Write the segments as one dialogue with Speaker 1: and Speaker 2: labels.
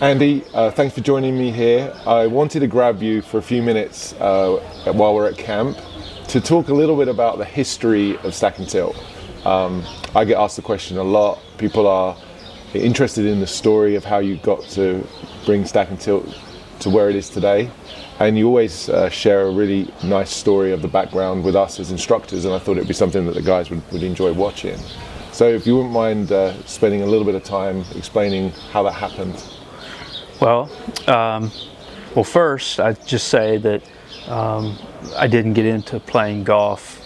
Speaker 1: Andy, thanks for joining me here. I wanted to grab you for a few minutes while we're at camp to talk a little bit about the history of Stack&Tilt. I get asked the question a lot. People are interested in the story of how you got to bring Stack&Tilt to where it is today. And you always share a really nice story of the background with us as instructors, and I thought it'd be something that the guys would enjoy watching. So if you wouldn't mind spending a little bit of time explaining how that happened.
Speaker 2: Well, first I'd just say that I didn't get into playing golf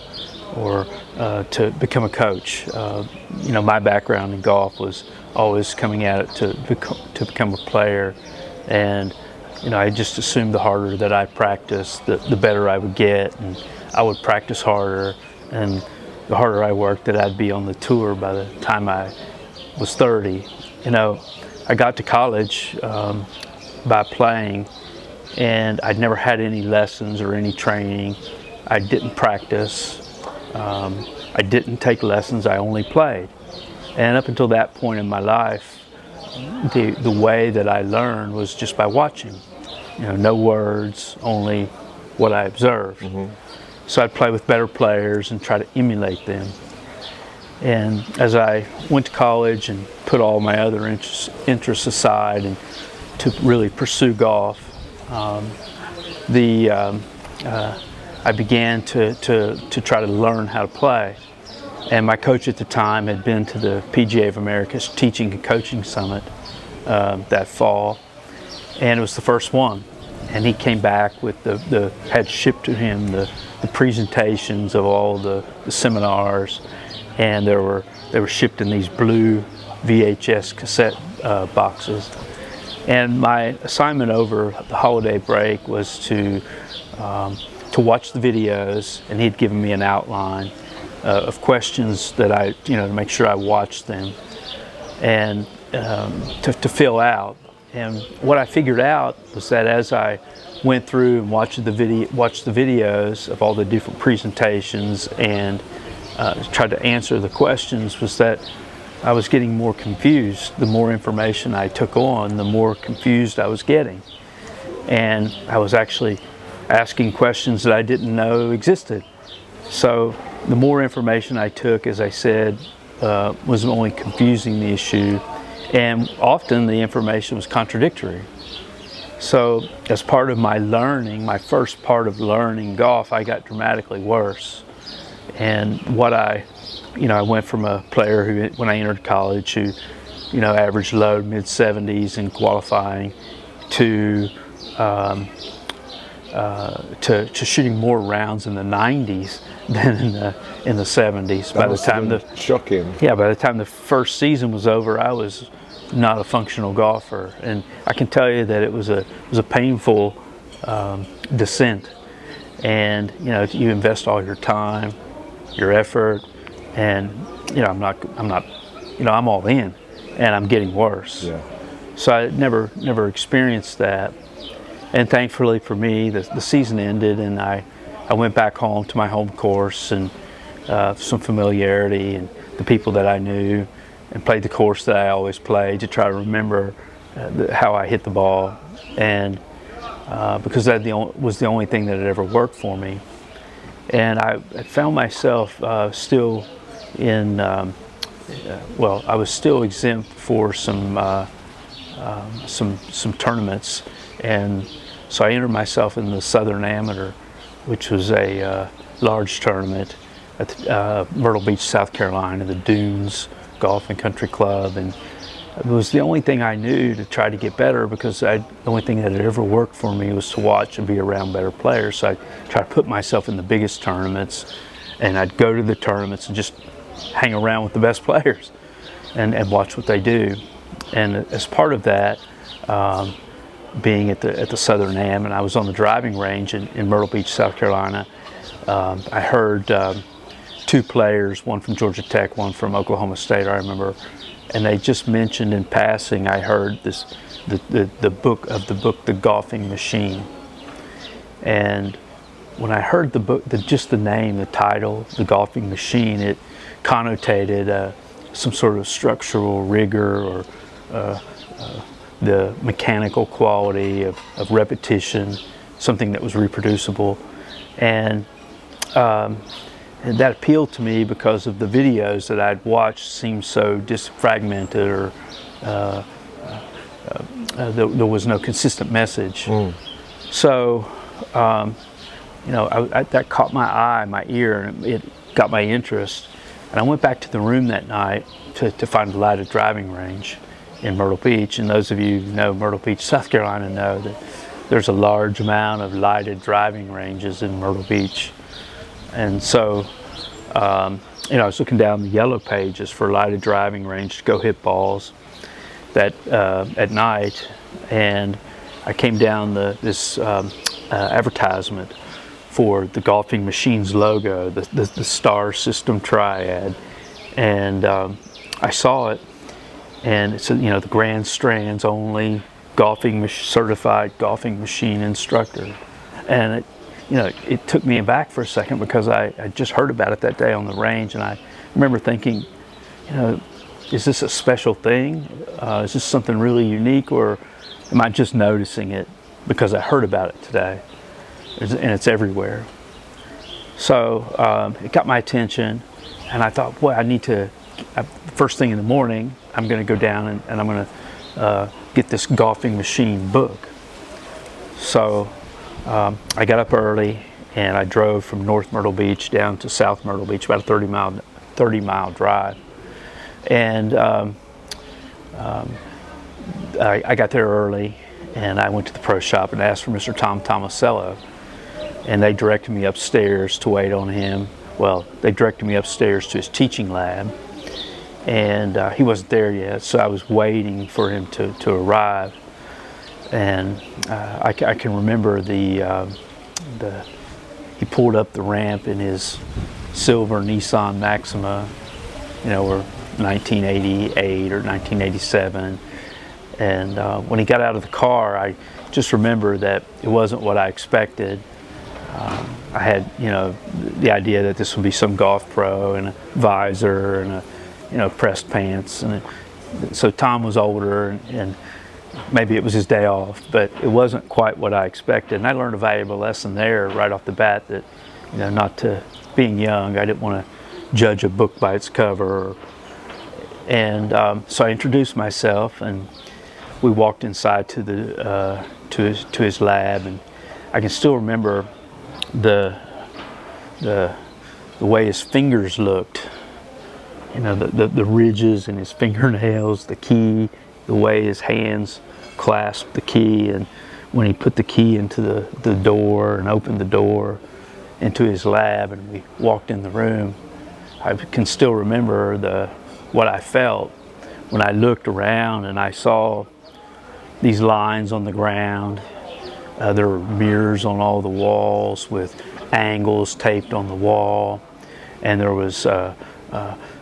Speaker 2: or to become a coach. My background in golf was always coming at it to become a player, and I just assumed the harder that I practiced, the better I would get, and I would practice harder, and the harder I worked, that I'd be on the tour by the time I was 30. I got to college by playing, and I'd never had any lessons or any training. I didn't practice. I didn't take lessons. I only played. And up until that point in my life, the way that I learned was just by watching. No words, only what I observed. Mm-hmm. So I'd play with better players and try to emulate them. And as I went to college and put all my other interests aside and to really pursue golf, I began to try to learn how to play. And my coach at the time had been to the PGA of America's Teaching and Coaching Summit that fall, and it was the first one. And he came back with had shipped to him the presentations of all the seminars, and they were shipped in these blue VHS cassette boxes. And my assignment over the holiday break was to watch the videos, and he'd given me an outline of questions that to make sure I watched them, and to fill out. And what I figured out was that as I went through and watched the videos of all the different presentations and tried to answer the questions, was that I was getting more confused. The more information I took on, the more confused I was getting. And I was actually asking questions that I didn't know existed. So the more information I took, as I said, was only confusing the issue, and often the information was contradictory. So as part of my learning, my first part of learning golf, I got dramatically worse. And I went from a player who, when I entered college, who, averaged low mid-70s in qualifying, to shooting more rounds in the 90s than in the 70s.
Speaker 1: By the time shocking.
Speaker 2: Yeah, by the time the first season was over, I was not a functional golfer, and I can tell you that it was a painful descent. And you invest all your time, your effort, and I'm all in, and I'm getting worse. Yeah. So I never experienced that. And thankfully for me, the season ended, and I went back home to my home course and some familiarity and the people that I knew, and played the course that I always played to try to remember how I hit the ball, and because that was the only thing that had ever worked for me. And I found myself still in, I was still exempt for some tournaments, and so I entered myself in the Southern Amateur, which was a large tournament at Myrtle Beach, South Carolina, the Dunes Golf and Country Club, and it was the only thing I knew to try to get better, because the only thing that had ever worked for me was to watch and be around better players. So I tried to put myself in the biggest tournaments, and I'd go to the tournaments and just hang around with the best players and watch what they do. And as part of that, being at the Southern Am, and I was on the driving range in Myrtle Beach, South Carolina, I heard two players, one from Georgia Tech, one from Oklahoma State, I remember, and they just mentioned in passing, I heard the book, The Golfing Machine. And when I heard the book, just the name, the title, The Golfing Machine, it connotated some sort of structural rigor or the mechanical quality of repetition, something that was reproducible, and that appealed to me because of the videos that I'd watched seemed so disfragmented, or there was no consistent message. So, that caught my eye, my ear, and it got my interest. And I went back to the room that night to find a lighted driving range in Myrtle Beach. And those of you who know Myrtle Beach, South Carolina, know that there's a large amount of lighted driving ranges in Myrtle Beach. And so, I was looking down the yellow pages for lighted driving range to go hit balls that at night, and I came down this advertisement for the Golfing Machines logo, the star system triad, and I saw it, and it said, the Grand Strands only certified golfing machine instructor, and it took me aback for a second, because I just heard about it that day on the range, and I remember thinking, is this a special thing? Is this something really unique, or am I just noticing it because I heard about it today? And it's everywhere. So it got my attention, and I thought, boy, I need to, first thing in the morning, I'm going to go down and I'm going to get this golfing machine book. So I got up early, and I drove from North Myrtle Beach down to South Myrtle Beach, about a 30-mile drive. And I got there early, and I went to the pro shop and asked for Mr. Tom Tomasello, and they directed me upstairs to wait on him. Well, they directed me upstairs to his teaching lab, and he wasn't there yet, so I was waiting for him to arrive. And I can remember he pulled up the ramp in his silver Nissan Maxima, or 1988 or 1987, and when he got out of the car, I just remember that it wasn't what I expected. I had, the idea that this would be some golf pro in a visor and pressed pants, and so Tom was older, and maybe it was his day off, but it wasn't quite what I expected. And I learned a valuable lesson there right off the bat, that being young, I didn't want to judge a book by its cover. And so I introduced myself, and we walked inside to his lab, and I can still remember the way his fingers looked, the ridges in his fingernails, the key, the way his hands clasped the key, and when he put the key into the door and opened the door into his lab, and we walked in the room, I can still remember what I felt when I looked around and I saw these lines on the ground. There were mirrors on all the walls with angles taped on the wall, and there was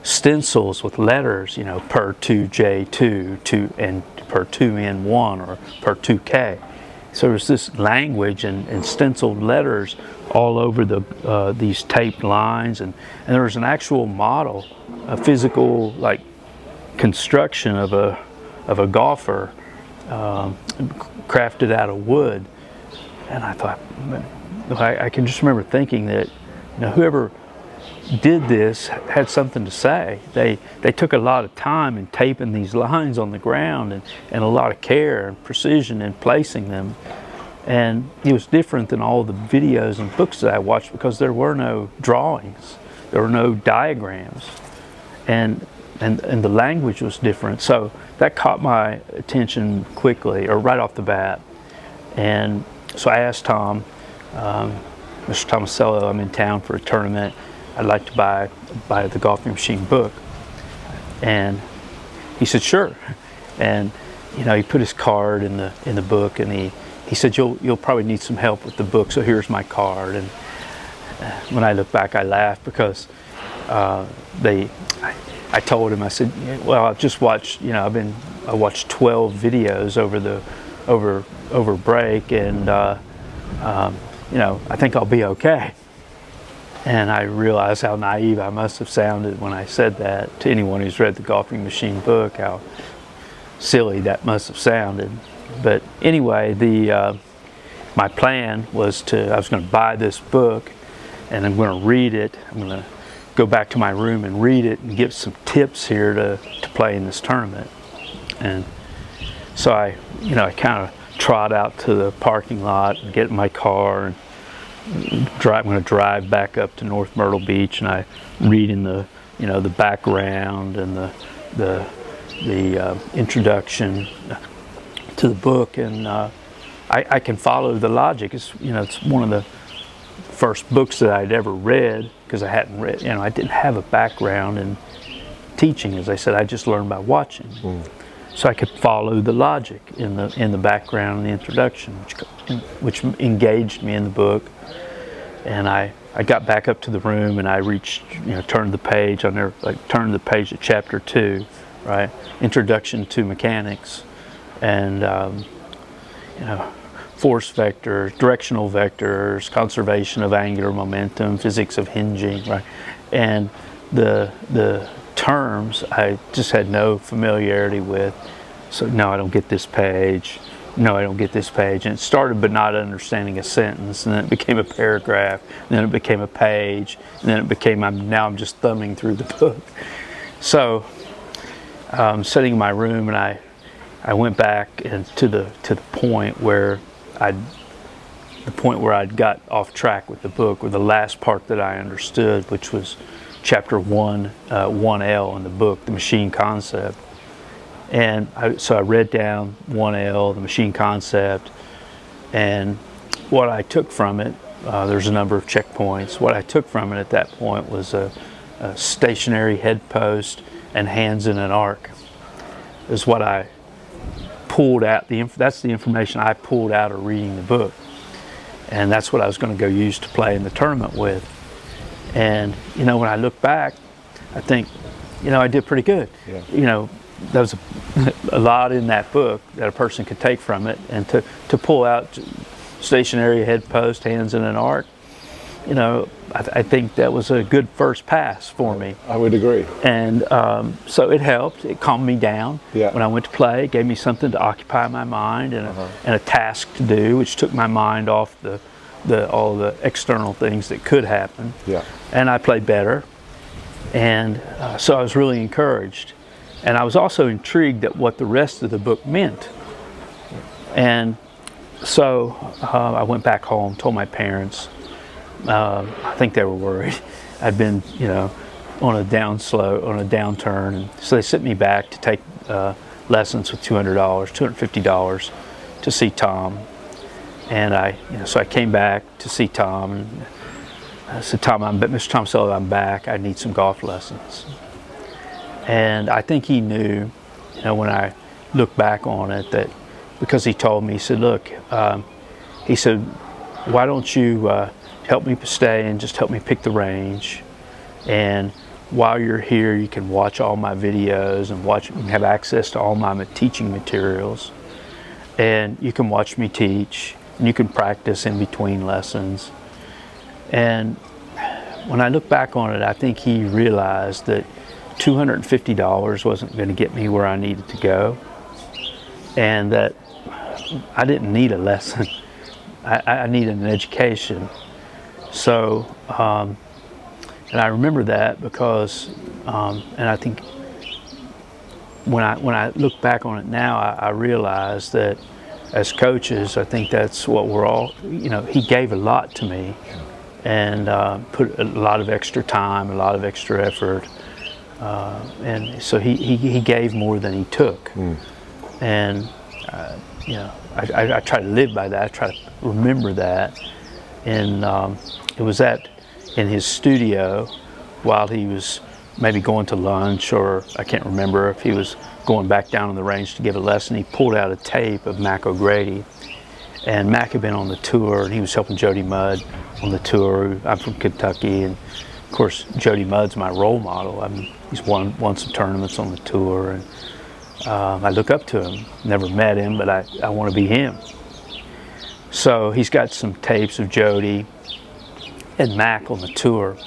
Speaker 2: stencils with letters, per 2J2, and per 2N1, or per 2K. So there was this language and stenciled letters all over these taped lines, and there was an actual model, a physical construction of a golfer, crafted out of wood. And I thought, I can just remember thinking that whoever did this had something to say. They took a lot of time in taping these lines on the ground, and a lot of care and precision in placing them. And it was different than all the videos and books that I watched, because there were no drawings, there were no diagrams, and the language was different. So that caught my attention quickly, or right off the bat. And so I asked Tom, Mr. Tomasello, I'm in town for a tournament, I'd like to buy the golfing machine book. And he said, sure. And he put his card in the book, and he said, you'll probably need some help with the book, so here's my card. And when I look back, I laughed, because I told him, I said, well, I've just watched, I watched 12 videos over break, and I think I'll be okay. And I realized how naive I must have sounded when I said that to anyone who's read the golfing machine book, how silly that must have sounded. But anyway, my plan was I was going to buy this book, and I'm going to read it. I'm going to go back to my room and read it and get some tips here to play in this tournament. And so I kind of trot out to the parking lot and get in my car and I'm going to drive back up to North Myrtle Beach, and I read in the background and the introduction to the book, and I can follow the logic. It's one of the first books that I'd ever read, because I hadn't read, I didn't have a background in teaching. As I said, I just learned by watching. So I could follow the logic in the background and the introduction, which engaged me in the book. And I got back up to the room, and I turned the page on there, turned the page to chapter 2, right? Introduction to Mechanics, and force vectors, directional vectors, conservation of angular momentum, physics of hinging, right? And the terms I just had no familiarity with. So no, I don't get this page. No, I don't get this page. And it started but not understanding a sentence, and then it became a paragraph, and then it became a page, and then it became I'm just thumbing through the book. So sitting in my room, and I went back and to the point where I'd got off track with the book, or the last part that I understood, which was chapter 1L in the book, the machine concept. And so I read down 1L, the machine concept, and what I took from it, there's a number of checkpoints. What I took from it at that point was a stationary head post and hands in an arc, is what I pulled out. That's the information I pulled out of reading the book, and that's what I was going to go use to play in the tournament with. And when I look back, I think I did pretty good.
Speaker 1: Yeah.
Speaker 2: There was a lot in that book that a person could take from it, and to pull out stationary head post, hands in an arc, I think that was a good first pass for me.
Speaker 1: I would agree.
Speaker 2: And so it helped. It calmed me down.
Speaker 1: Yeah.
Speaker 2: When I went to play. It gave me something to occupy my mind, and a task to do, which took my mind off all the external things that could happen.
Speaker 1: Yeah.
Speaker 2: And I played better, and so I was really encouraged, and I was also intrigued at what the rest of the book meant. And so I went back home, told my parents. I think they were worried. I'd been on a downturn, and so they sent me back to take lessons with $250 to see Tom. And so I came back to see Tom, and I said, Mr. Tom Sullivan, I'm back. I need some golf lessons. And I think he knew, when I look back on it, that because he told me, he said, look, he said, why don't you help me stay and just help me pick the range, and while you're here, you can watch all my videos and have access to all my teaching materials, and you can watch me teach. And you can practice in between lessons. And when I look back on it, I think he realized that $250 wasn't going to get me where I needed to go, and that I didn't need a lesson. I needed an education. So, and I remember that because, and I think when I look back on it now, I realize that as coaches, I think that's what we're all, he gave a lot to me, and put a lot of extra time, a lot of extra effort, and so he gave more than he took. And I try to live by that. I try to remember that. And it was in his studio while he was maybe going to lunch, or I can't remember if he was going back down on the range to give a lesson. He pulled out a tape of Mac O'Grady, and Mac had been on the tour, and he was helping Jody Mudd on the tour. I'm from Kentucky, and of course Jody Mudd's my role model. I mean, he's won some tournaments on the tour, and I look up to him. Never met him, but I want to be him. So he's got some tapes of Jody and Mac on the tour,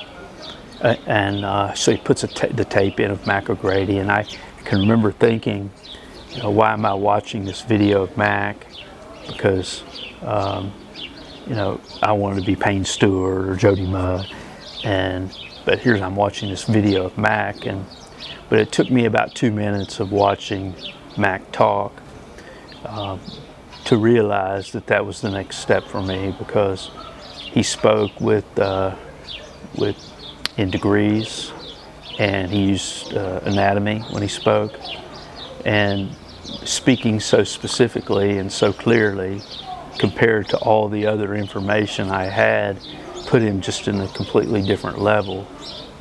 Speaker 2: and so he puts the tape in of Mac O'Grady, and I can remember thinking, why am I watching this video of Mac? Because I wanted to be Payne Stewart or Jody Mudd, but here's I'm watching this video of Mac, but it took me about 2 minutes of watching Mac talk to realize that was the next step for me, because he spoke in degrees, and he used anatomy when he spoke, and speaking so specifically and so clearly compared to all the other information I had put him just in a completely different level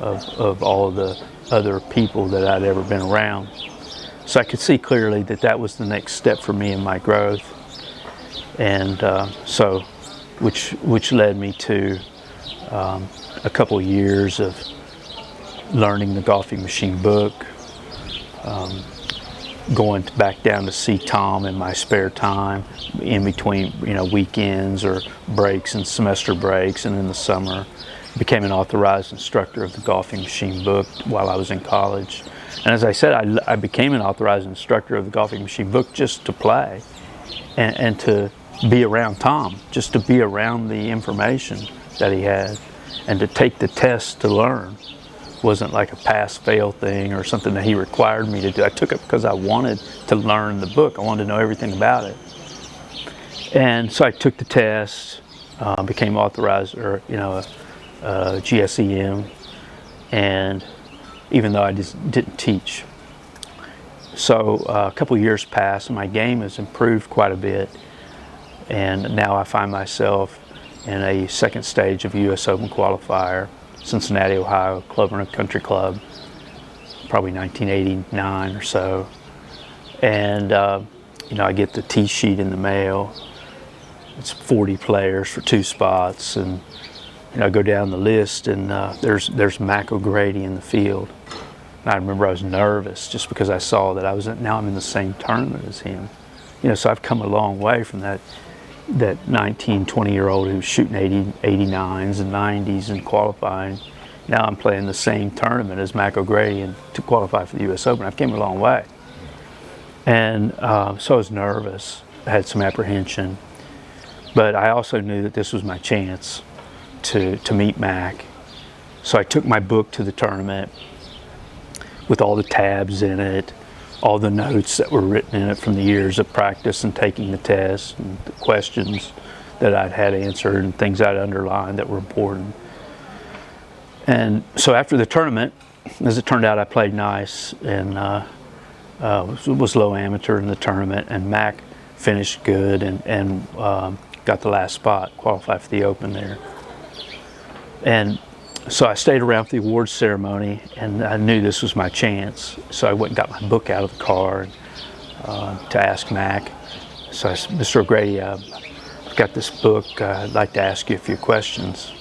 Speaker 2: of all of the other people that I'd ever been around. So I could see clearly that was the next step for me in my growth, and which led me to a couple of years of learning the golfing machine book, going back down to see Tom in my spare time in between weekends or breaks and semester breaks, and in the summer became an authorized instructor of the golfing machine book while I was in college. And as I said, I became an authorized instructor of the golfing machine book just to play and to be around Tom, just to be around the information that he had, and to take the test to learn. Wasn't like a pass-fail thing or something that he required me to do. I took it because I wanted to learn the book. I wanted to know everything about it. And so I took the test, became authorized, or GSEM, and even though I just didn't teach. So a couple years passed, and my game has improved quite a bit, and now I find myself in a second stage of US Open qualifier, Cincinnati, Ohio, Plummer Country Club, probably 1989 or so. And I get the tee sheet in the mail. It's 40 players for 2 spots, and I go down the list, and there's Mac O'Grady in the field. And I remember I was nervous just because I saw that now I'm in the same tournament as him. So I've come a long way from that 19, 20-year-old who was shooting 89s and 90s and qualifying. Now I'm playing the same tournament as Mac O'Grady and to qualify for the US Open. I've came a long way. And so I was nervous. I had some apprehension. But I also knew that this was my chance to meet Mac. So I took my book to the tournament with all the tabs in it, all the notes that were written in it from the years of practice and taking the test, and the questions that I'd had answered and things I'd underlined that were important. And so after the tournament, as it turned out, I played nice and was low amateur in the tournament, and Mac finished good and got the last spot, qualified for the Open there. And so I stayed around for the awards ceremony, and I knew this was my chance. So I went and got my book out of the car to ask Mac. So I said, Mr. O'Grady, I've got this book. I'd like to ask you a few questions.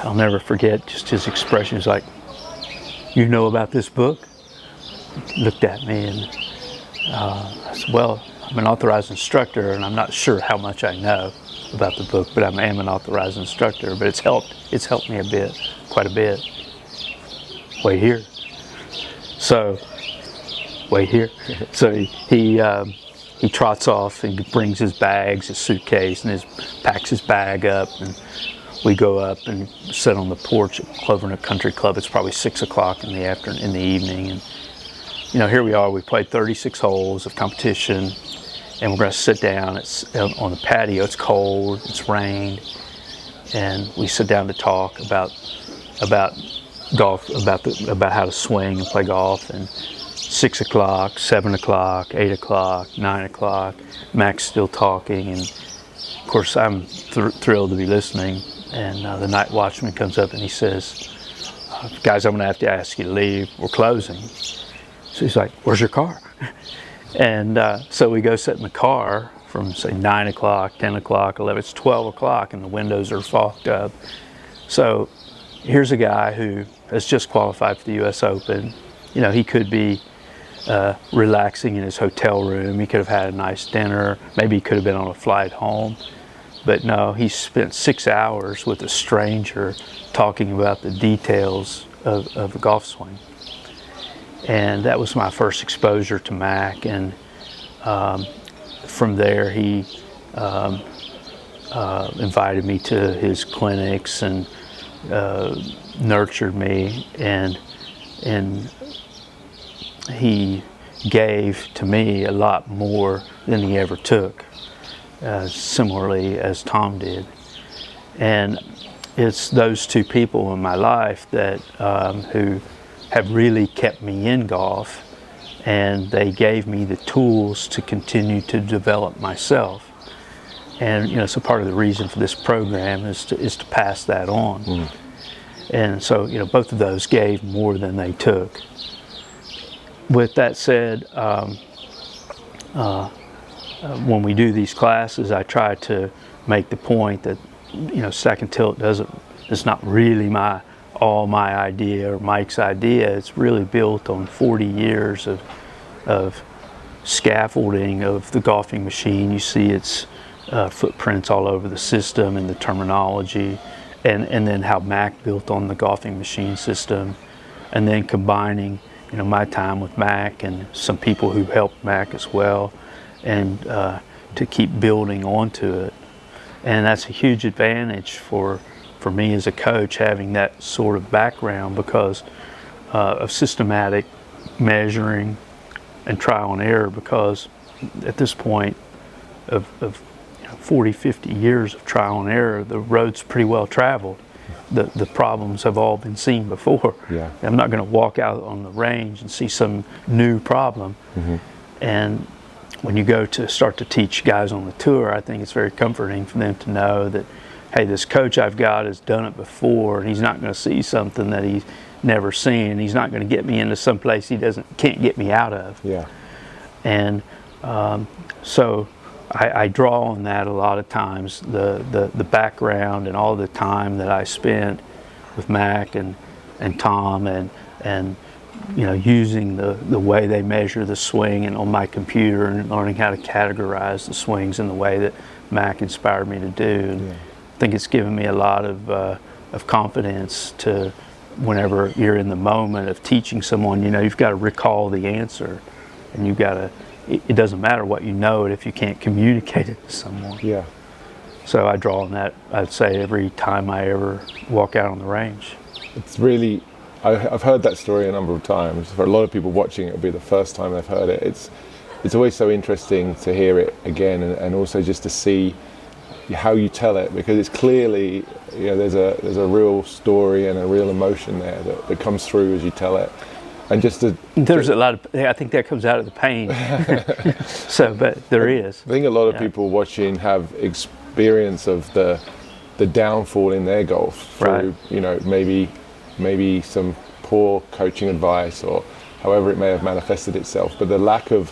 Speaker 2: I'll never forget just his expression. He's like, "You know about this book?" He looked at me, and I said, "Well, I'm an authorized instructor, and I'm not sure how much I know about the book, but I am an authorized instructor. But it's helped me a bit, quite a bit." Wait here. So he trots off and brings his bags, his suitcase, and packs his bag up, and we go up and sit on the porch at Clovernook Country Club. It's probably 6 o'clock in the evening, and here we are. We played 36 holes of competition, and we're going to sit down. It's on the patio. It's cold. It's rained, and we sit down to talk about golf, about how to swing and play golf. And 6 o'clock, 7 o'clock, 8 o'clock, 9 o'clock. Mac's still talking, and of course I'm thrilled to be listening. And the night watchman comes up and he says, "Guys, I'm going to have to ask you to leave. We're closing." So he's like, "Where's your car?" And so we go sit in the car from, say, 9 o'clock, 10 o'clock, 11, it's 12 o'clock, and the windows are fogged up. So here's a guy who has just qualified for the US Open. He could be relaxing in his hotel room. He could have had a nice dinner. Maybe he could have been on a flight home. But no, he spent 6 hours with a stranger talking about the details of a golf swing. And that was my first exposure to Mac, and From there, he invited me to his clinics and nurtured me, and he gave to me a lot more than he ever took, similarly as Tom did. And it's those two people in my life that who have really kept me in golf, and they gave me the tools to continue to develop myself. And so part of the reason for this program is to pass that on. Mm. And so both of those gave more than they took. With that said, when we do these classes, I try to make the point that Stack and Tilt it's not really my idea or Mike's idea. It's really built on 40 years of scaffolding of the golfing machine. You see its footprints all over the system and the terminology, and then how Mac built on the golfing machine system, and then combining my time with Mac and some people who helped Mac as well, and to keep building onto it. And that's a huge advantage for me as a coach, having that sort of background, because of systematic measuring and trial and error, because at this point of 40, 50 years of trial and error, the road's pretty well traveled. The problems have all been seen before.
Speaker 1: Yeah.
Speaker 2: I'm not going to walk out on the range and see some new problem. Mm-hmm. And when you go to start to teach guys on the tour, I think it's very comforting for them to know that, hey, this coach I've got has done it before, and he's not going to see something that he's never seen. He's not going to get me into some place he can't get me out of.
Speaker 1: Yeah.
Speaker 2: And so I draw on that a lot of times, the background and all the time that I spent with Mac and Tom, and using the way they measure the swing and on my computer, and learning how to categorize the swings in the way that Mac inspired me to do. And I think it's given me a lot of confidence to, whenever you're in the moment of teaching someone, you've got to recall the answer, and you've got to, it doesn't matter what you know it if you can't communicate it to someone.
Speaker 1: Yeah.
Speaker 2: So I draw on that, I'd say, every time I ever walk out on the range.
Speaker 1: It's really, I've heard that story a number of times. For a lot of people watching, it'll be the first time they've heard it. It's always so interesting to hear it again, and also just to see how you tell it, because it's clearly, there's a real story and a real emotion there that comes through as you tell it. And
Speaker 2: there's a lot of, I think that comes out of the pain. So, but there is.
Speaker 1: I think a lot of people watching have experience of the downfall in their golf through, maybe some poor coaching advice, or however it may have manifested itself. But the lack of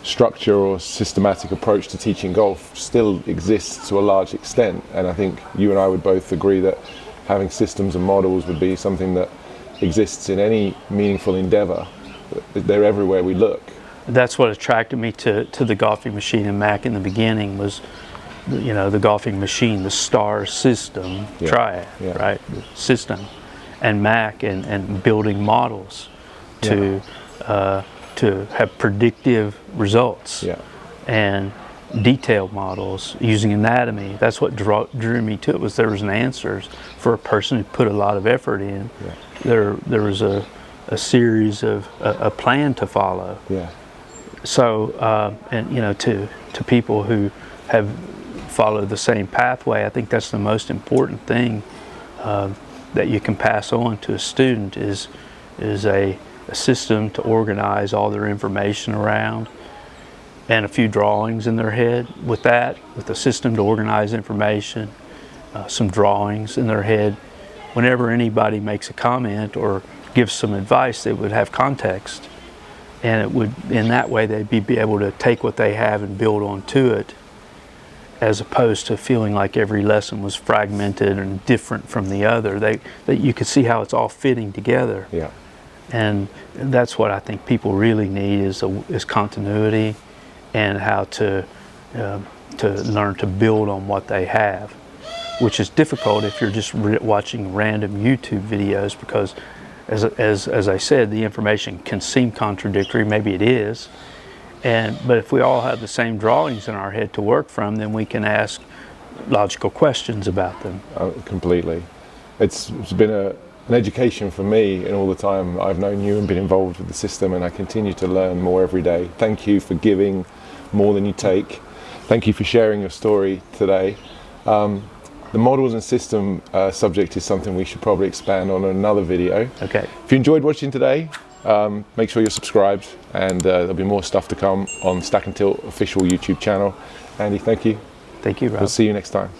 Speaker 1: structure or systematic approach to teaching golf still exists to a large extent. And I think you and I would both agree that having systems and models would be something that exists in any meaningful endeavor. They're everywhere we look.
Speaker 2: That's what attracted me to the golfing machine and Mac in the beginning, was the golfing machine, the STAR system, triad, right? The system, and Mac and building models to have predictive results, and detailed models using anatomy. That's what drew me to it, was there was an answers for a person who put a lot of effort in. There was a series of a plan to follow. So and to people who have followed the same pathway, I think that's the most important thing that you can pass on to a student is a system to organize all their information around, and a few drawings in their head with a system to organize information, some drawings in their head. Whenever anybody makes a comment or gives some advice, they would have context, and it would, in that way, they'd be able to take what they have and build onto it, as opposed to feeling like every lesson was fragmented and different from the other. That you could see how it's all fitting together. And that's what I think people really need is continuity, and how to learn to build on what they have, which is difficult if you're just watching random YouTube videos, because as I said, the information can seem contradictory, maybe it is, But if we all have the same drawings in our head to work from, then we can ask logical questions about them.
Speaker 1: Completely. It's been an education for me in all the time I've known you and been involved with the system, and I continue to learn more every day. Thank you for giving more than you take. Thank you for sharing your story today. The models and system subject is something we should probably expand on in another video.
Speaker 2: Okay.
Speaker 1: If you enjoyed watching today, make sure you're subscribed, and there'll be more stuff to come on Stack and Tilt official YouTube channel. Andy, thank you.
Speaker 2: Thank you, Rob.
Speaker 1: We'll see you next time.